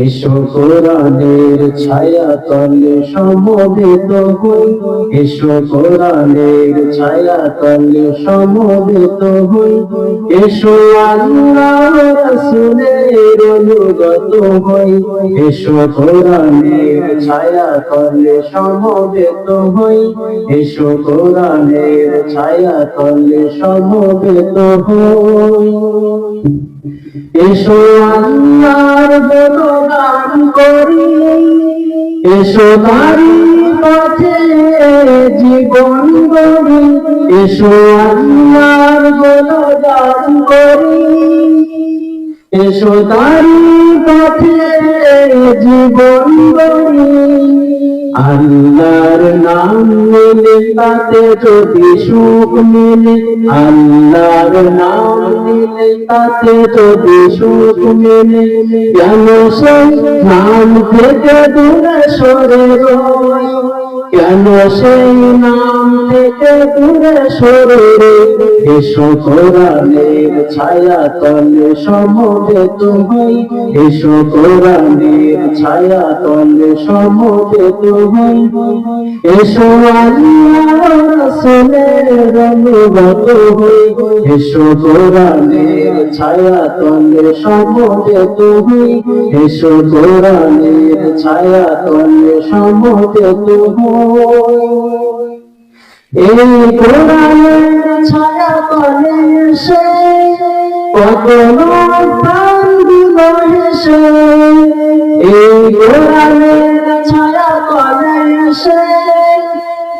এসো কোরআনের ছায়া তলে সমবেত হই, এসো কোরআনের ছায়া তলে সমবেত হই, এসো আল্লাহ রাসূলের অনুগত হই, এসো কোরআনের ছায়া তলে সমবেত হই, এসো কোরআনের ছায়া তলে সমবেত হই। এসো আল্লাহর গুণগান করি, এসো তারি পথে জীবন গড়ি, এসো আল্লাহর গুণগান করি, এসো তারি পথে জীবন গড়ি। আল্লাহর নাম নিলে তাতে যদি সুখ মিলে, আল্লাহর নাম নিলে তাতে যদি সুখ মিলে, কেন সেই নাম থেকে দূরে সরে রই, কেন সেই নাম থেকে দূরে সরে রই। এসো কোরআনের ছায়া তলে সমবেত হই, এসো কোরআনের ছায়া তলে সমবেত হই, এসো আল্লাহ রাসূলের অনুগত হই, এসো কোরআনের ছায়া তলে সমবেত হই, এসো কোরআনের ছায়া তলে সমবেত হই। এই কোরআনের ছায়া তলে এসে কত লোক প্রাণ দিল হেসে, এই কোরআনের ছায়া তলে এসে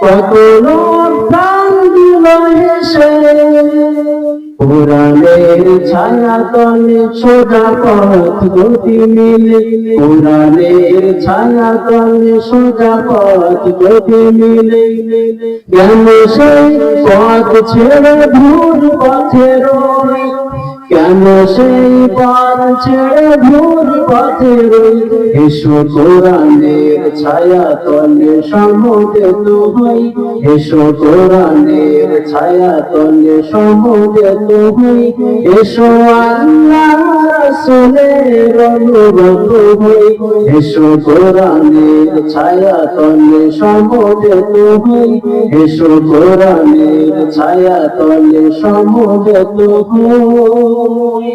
কত লোক প্রাণ দিল হেসে। কোরআনের ছায়া তলে সোজা পথ গতি মিলে, কোরআনের ছায়া তলে সোজা পথ গতি মিলে, কেন সেই পথ ছেড়ে ভুল পথে রই, কেন সেই পথ ছেড়ে ভুল পথে রই। এসো কোরআনের ছায়া তলে সমবেত হই, এসো কোরআনের ছায়া তলে সমবেত হই, এসো আল্লাহ রাসূলের অনুগত হই, এসো কোরআনের ছায়া তলে সমবেত হই, এসো কোরআনের ছায়া তলে সমবেত হই।